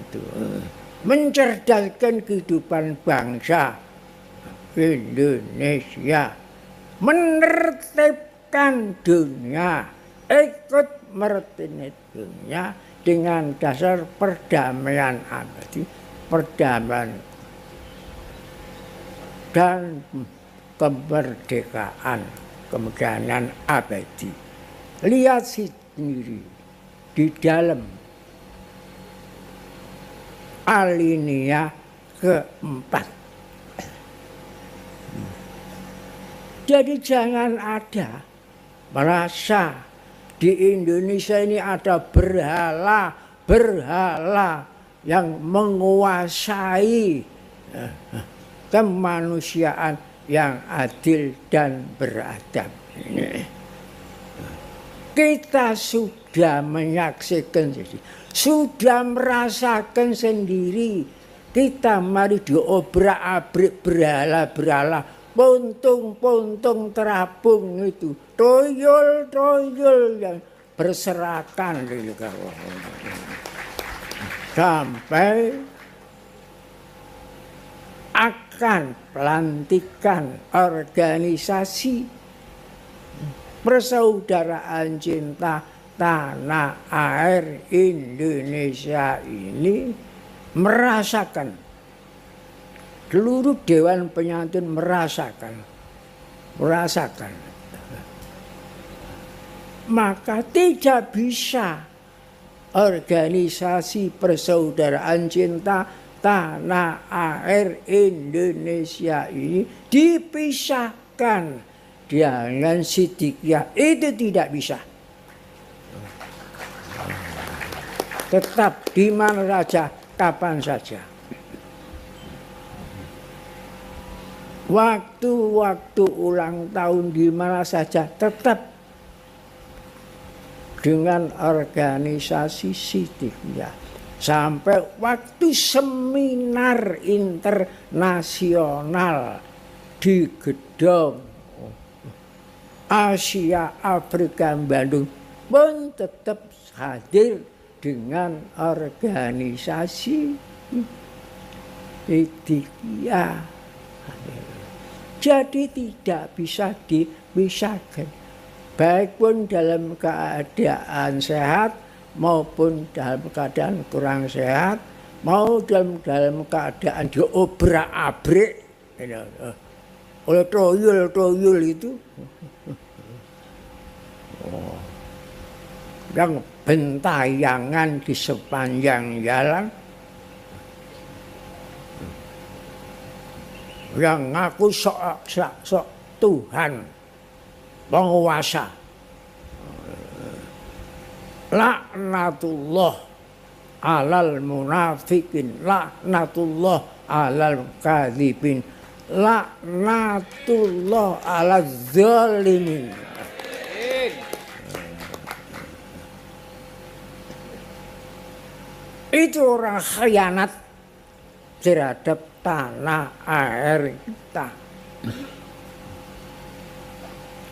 itu mencerdaskan kehidupan bangsa Indonesia, menertibkan dunia, ikut mertinit dunia dengan dasar perdamaian abadi, perdamaian dan kemerdekaan, kemerdekaan abadi. Lihat sendiri di dalam alinea keempat. Jadi jangan ada merasa di Indonesia ini ada berhala yang menguasai kemanusiaan yang adil dan beradab. Kita sudah menyaksikan sendiri, sudah merasakan sendiri. Kita mari diobrak-abrik berhala-berhala, puntung-puntung terapung itu, toyol-toyol yang berserakan sampai akan pelantikan organisasi persaudaraan cinta tanah air Indonesia ini merasakan, seluruh Dewan Penyantun merasakan, maka tidak bisa organisasi persaudaraan cinta tanah air Indonesia ini dipisahkan dengan Siddiqiyah. Itu tidak bisa. Tetap di mana saja, kapan saja. Waktu-waktu ulang tahun di mana saja, tetap dengan organisasi Siddiqiyah. Sampai waktu seminar internasional di gedung Asia Afrika Bandung pun tetap hadir dengan organisasi Siddiqiyah. Jadi tidak bisa dipisahkan, baik pun dalam keadaan sehat maupun dalam keadaan kurang sehat, mau dalam keadaan diobrak-abrik oleh toyol-toyol itu yang bentayangan di sepanjang jalan, yang ngaku sok Tuhan penguasa. Laknatullah alal munafikin, laknatullah alal kadzibin, laknatullah alal zalimin. Itu orang khianat terhadap tanah air kita.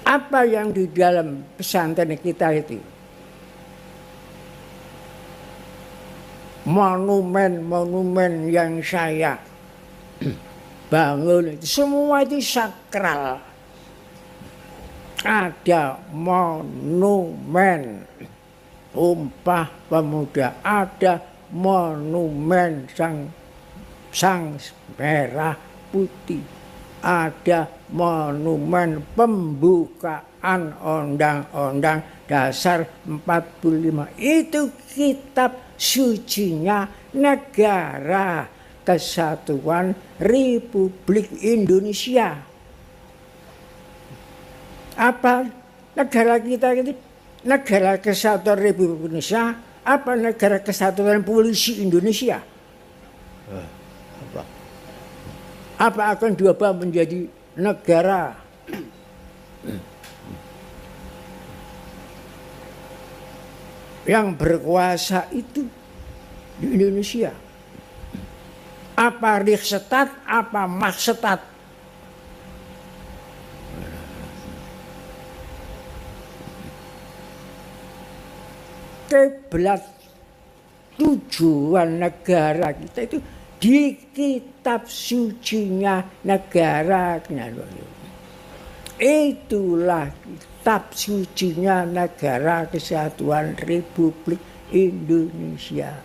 Apa yang di dalam pesantren kita itu? Monumen-monumen yang saya bangun itu semua itu sakral. Ada monumen Sumpah Pemuda, ada monumen sang merah putih, ada monumen pembukaan Undang-Undang Dasar 45. Itu kitab sucinya Negara Kesatuan Republik Indonesia. Apa negara kita ini? Negara Kesatuan Republik Indonesia, apa Negara Kesatuan Polisi Indonesia? Apa akan diubah menjadi negara yang berkuasa itu di Indonesia? Apa Rikstat, apa Makstat? Kiblat tujuan negara kita itu di kitab sucinya negara. Itulah kitab sucinya Negara Kesatuan Republik Indonesia.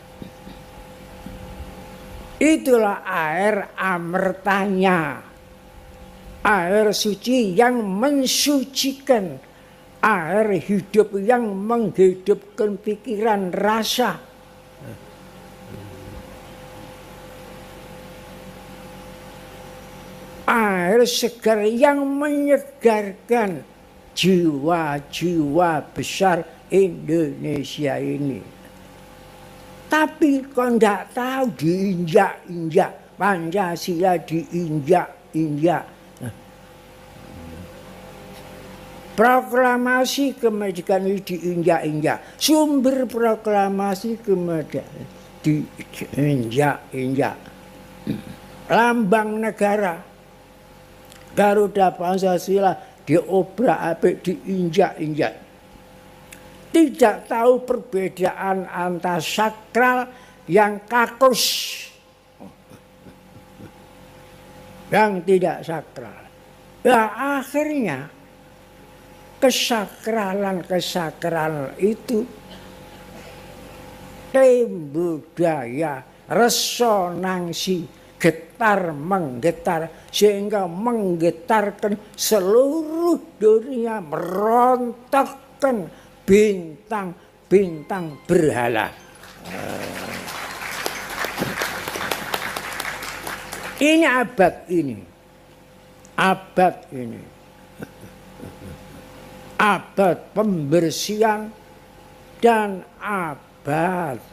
Itulah air amertanya, air suci yang mensucikan, air hidup yang menghidupkan pikiran rasa. Air segar yang menyegarkan jiwa-jiwa besar Indonesia ini. Tapi kok tidak tahu diinjak-injak, Pancasila diinjak-injak. Proklamasi kemerdekaan ini diinjak-injak. Sumber proklamasi kemerdekaan diinjak-injak. Lambang negara Garuda Pancasila diobrak-abrik, diinjak-injak. Tidak tahu perbedaan antara sakral yang kakus, yang tidak sakral. Ya akhirnya kesakralan itu timbul daya resonansi, getar menggetar, sehingga menggetarkan seluruh dunia, merontokkan bintang-bintang berhala. Ini abad ini, abad pembersihan dan abad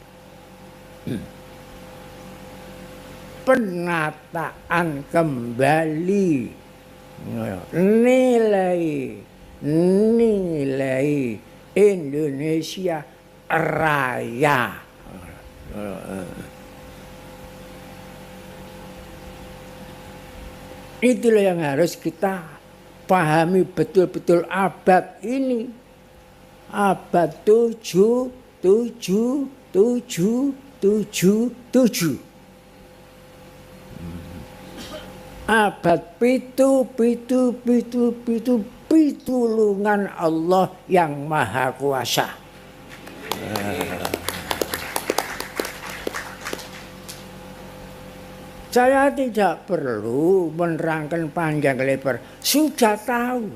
penataan kembali nilai Indonesia Raya. Itulah yang harus kita pahami betul-betul abad ini. Abad 777. Abad pitulungan Allah yang Maha Kuasa. Saya tidak perlu menerangkan panjang lebar, sudah tahu.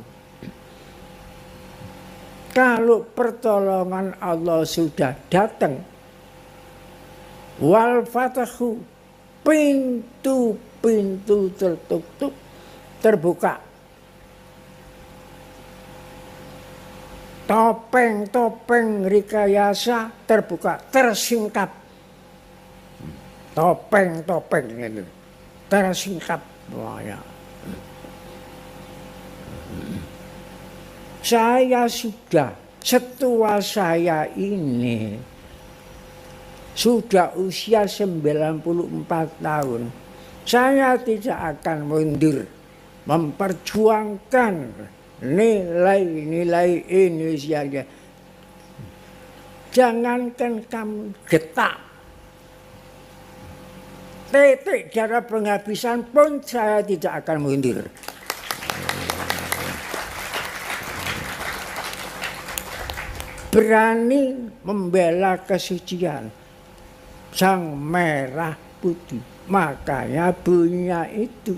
Kalau pertolongan Allah sudah datang, wal fatahu, pintu tertutup terbuka. Topeng-topeng rekayasa terbuka, tersingkap. Topeng-topeng itu tersingkap. Saya sudah, setua saya ini sudah usia 94 tahun. Saya tidak akan mundur memperjuangkan nilai-nilai Indonesia. Jangankan kamu getak, titik darah penghabisan pun saya tidak akan mundur. Berani membela kesucian sang merah putih. Makanya bunyinya itu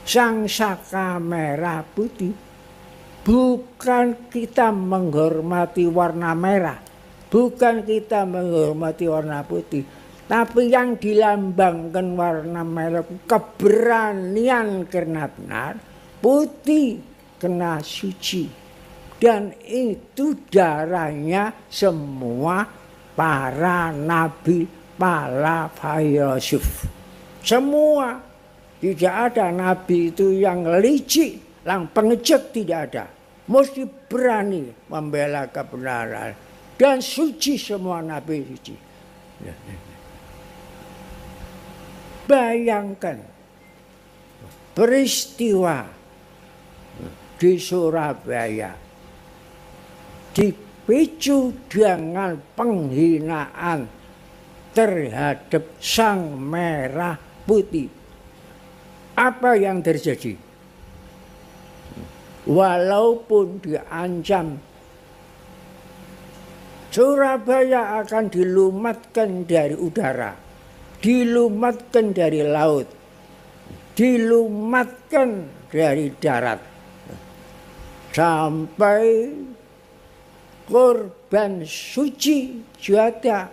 sang saka merah putih. Bukan kita menghormati warna merah, bukan kita menghormati warna putih, tapi yang dilambangkan warna merah keberanian karena benar, putih kena suci. Dan itu darahnya semua para nabi, para filosof. Semua. Tidak ada nabi itu yang licik, yang pengecut, tidak ada. Mesti berani membela kebenaran. Dan suci, semua nabi suci. Bayangkan peristiwa di Surabaya, di terpicu dengan penghinaan terhadap Sang Merah Putih. Apa yang terjadi? Walaupun diancam Surabaya akan dilumatkan dari udara, dilumatkan dari laut, dilumatkan dari darat, sampai korban suci ada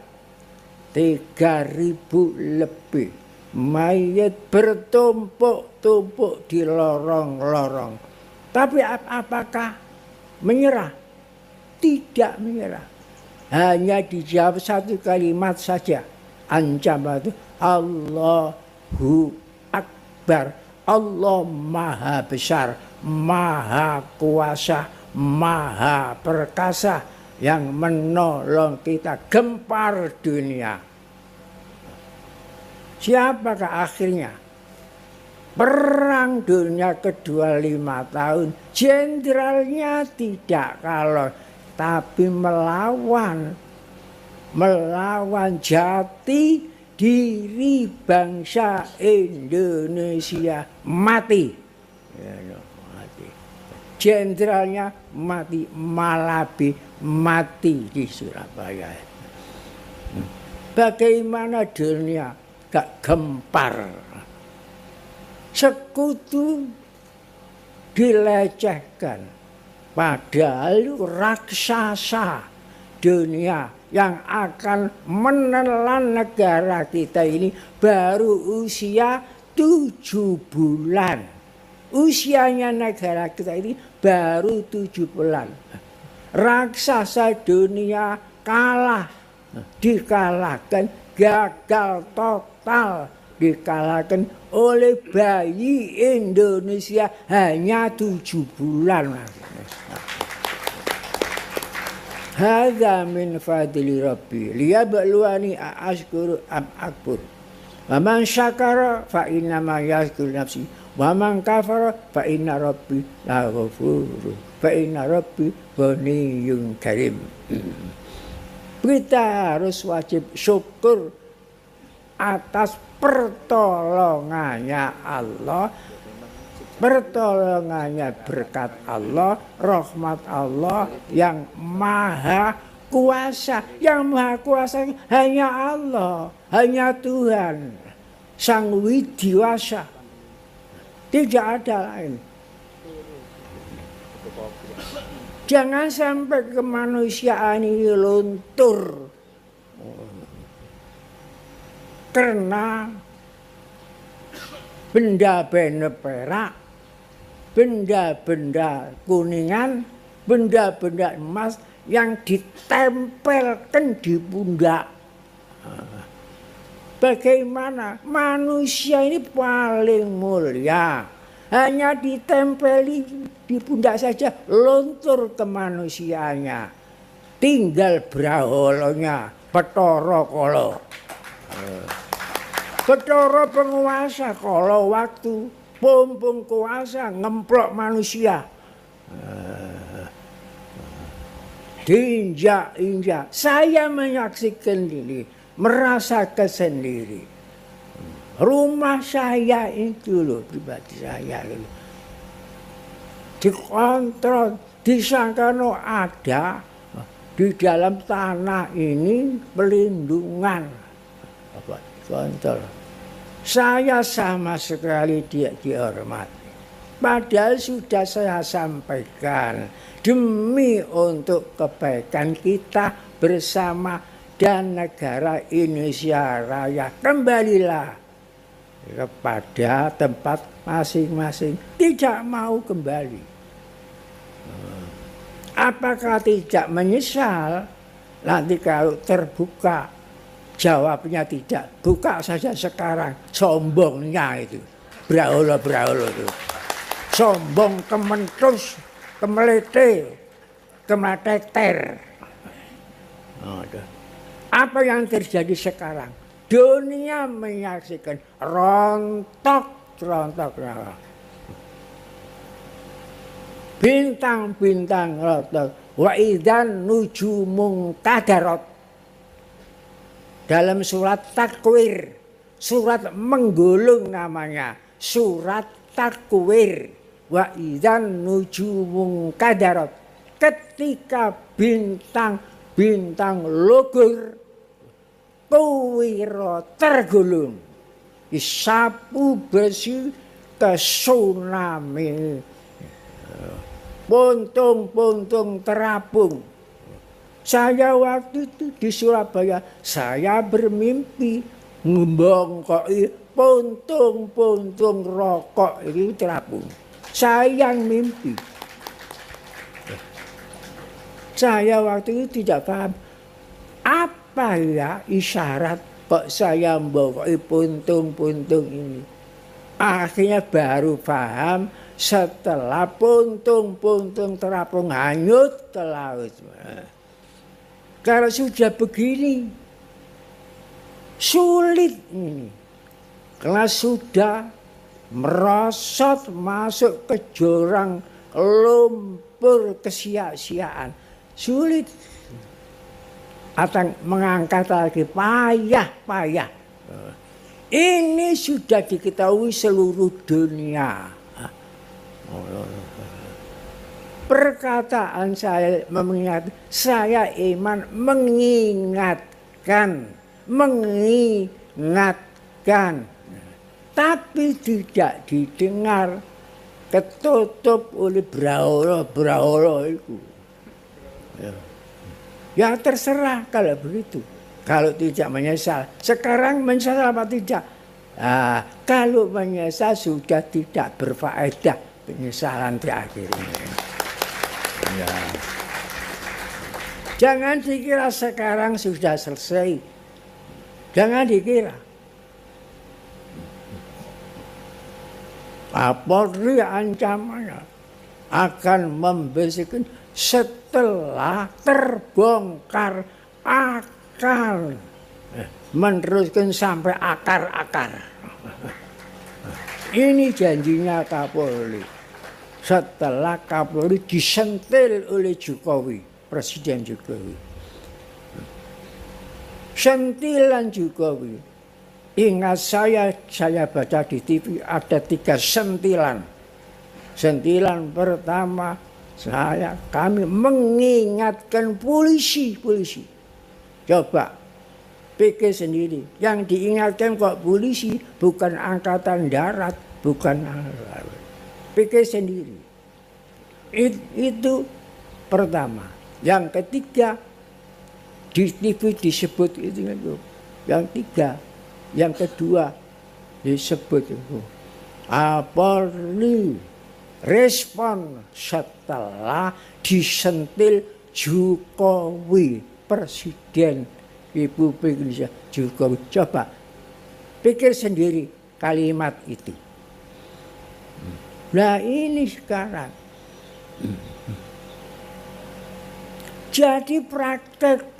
3.000 lebih. Mayat bertumpuk-tumpuk di lorong-lorong. Tapi apakah menyerah? Tidak menyerah. Hanya dijawab satu kalimat saja. Ancaman itu Allahu Akbar. Allah Maha Besar, Maha Kuasa, Maha Perkasa yang menolong kita gempar dunia. Siapakah akhirnya? Perang Dunia Kedua 5 tahun. Jenderalnya tidak kalah, tapi melawan jati diri bangsa Indonesia mati. Mati. Jenderalnya mati, Malabi mati di Surabaya. Bagaimana dunia gak gempar? Sekutu dilecehkan, padahal raksasa dunia yang akan menelan negara kita ini baru usia 7 bulan. Usianya negara kita ini baru 7 bulan. Raksasa dunia kalah, dikalahkan, gagal total, dikalahkan oleh bayi Indonesia hanya 7 bulan. Hadza min fadli rabbi liyabluwani ashkuru am akfur. Wa man syakara fa inna ma yashkuru nafsi wa man kafara fa inna rabbi laghafur. Fa inna rabbi ghaniyyun karim. Kita harus wajib syukur atas pertolongannya Allah, pertolongannya berkat Allah, rahmat Allah yang maha kuasa. Yang maha kuasa hanya Allah, hanya Tuhan, Sang Widiwasa. Tidak ada lain. Jangan sampai kemanusiaan ini luntur karena benda-benda perak, benda-benda kuningan, benda-benda emas yang ditempelkan di pundak. Bagaimana manusia ini paling mulia, hanya ditempeli di pundak saja luntur kemanusiaannya, tinggal braholonya, Bathara Kala. Bathara penguasa kalau waktu pompong kuasa ngemplok manusia, diinjak-injak. Saya menyaksikan ini, merasakan sendiri. Rumah saya itu loh, pribadi saya itu dikontrol, disangka ada di dalam tanah ini pelindungan. Kontrol. Saya sama sekali tidak dihormati. Padahal sudah saya sampaikan, demi untuk kebaikan kita bersama dan negara Indonesia Raya, kembalilah kepada tempat masing-masing. Tidak mau kembali. Apakah tidak menyesal nanti kalau terbuka? Jawabnya tidak. Buka saja sekarang. Sombongnya itu. Braholo itu. Sombong, kementus, kemelete, kemateter. Apa yang terjadi sekarang? Dunia menyaksikan rontok. Bintang-bintang rontok. Wa idzan nujumun kadarat. Dalam surat Takwir, surat menggulung namanya, surat Takwir. Wa idzan nujumun kadarat. Ketika bintang lugur kuwira tergulung, sapu bersih ke tsunami, puntung-puntung terapung. Saya waktu itu di Surabaya, saya bermimpi membongkoki puntung-puntung rokok ini terapung. Saya yang mimpi. Saya waktu itu tidak paham apa ya isyarat kok saya membongkoki puntung-puntung ini. Akhirnya baru paham setelah puntung-puntung terapung hanyut ke laut. Kalau sudah begini, sulit ini. Karena sudah merosot masuk ke jurang lumpur kesia-siaan. Sulit. Atau mengangkat lagi payah. Ini sudah diketahui seluruh dunia. Perkataan saya saya iman mengingatkan, tapi tidak didengar, ketutup oleh brahola itu. Ya terserah kalau begitu, kalau tidak menyesal. Sekarang menyesal apa tidak? Kalau menyesal sudah tidak berfaedah penyesalan terakhir ini. Ya. Jangan dikira sekarang sudah selesai. Jangan dikira. Kapolri ancamannya akan membersihkan setelah terbongkar akar, meneruskan sampai akar-akar. Ini janjinya Kapolri. Setelah Kapolri disentil oleh Jokowi, Presiden Jokowi. Sentilan Jokowi. Ingat saya baca di TV ada 3 sentilan. Sentilan pertama kami mengingatkan polisi. Coba pikir sendiri. Yang diingatkan kok polisi, bukan angkatan darat, bukan laut. Pikir sendiri. Itu pertama. Yang ketiga di TV disebut itu. Yang tiga, yang kedua disebut itu. Polri respon setelah disentil Jokowi, Presiden Republik Indonesia Jokowi. Coba pikir sendiri kalimat itu. Nah ini sekarang. Jadi praktek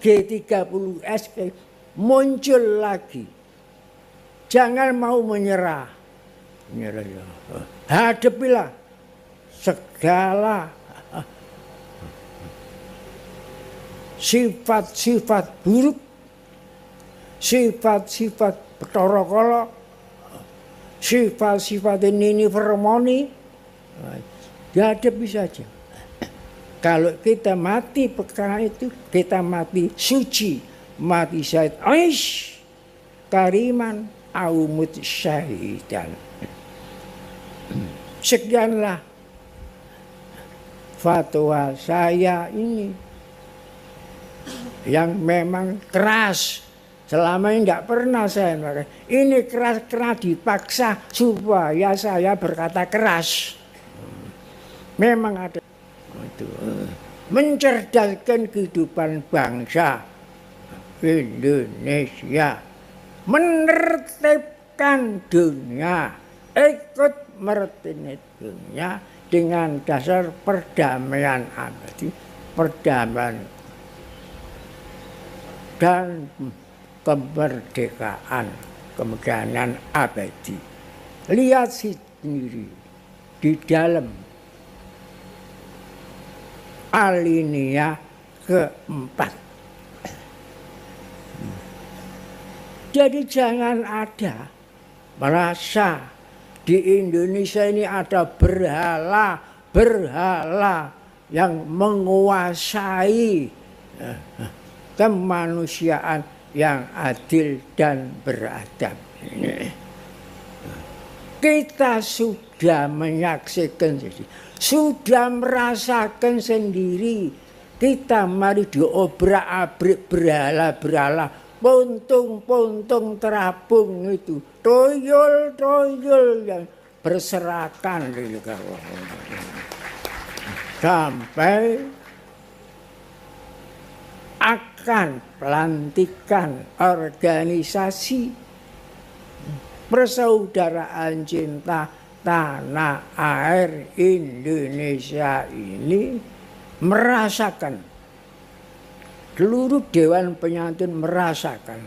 G30S muncul lagi. Jangan mau menyerah. Hadapilah segala sifat-sifat buruk, sifat-sifat petorokolo, sifat-sifat ini vermoni, dihadapi saja. Kalau kita mati perkara itu, kita mati suci, mati syahid aish kariman aumut syahidan. Sekianlah fatwa saya ini yang memang keras. Selama ini tidak pernah saya pakai. Ini keras-keras dipaksa supaya saya berkata keras. Memang ada itu. Mencerdaskan kehidupan bangsa Indonesia, menertibkan dunia, ikut menertibkan dunia dengan dasar perdamaian abadi, perdamaian dan kemerdekaan, kemerdekaan abadi. Lihat sendiri di dalam alinea keempat. Jadi jangan ada merasa di Indonesia ini ada berhala yang menguasai kemanusiaan yang adil dan beradab. Kita sudah menyaksikan sendiri, sudah merasakan sendiri. Kita mari diobrak-abrik berhala-berhala, puntung-puntung terapung itu, toyol-toyol yang berserakan sampai akan pelantikan organisasi Persaudaraan Cinta Tanah Air Indonesia ini merasakan, seluruh Dewan Penyantun merasakan,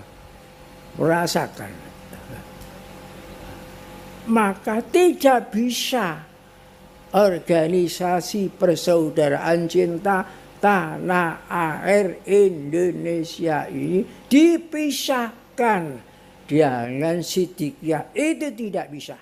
maka tidak bisa organisasi Persaudaraan Cinta Tanah Air Indonesia ini dipisahkan dengan Siddiqiyah. Itu tidak bisa.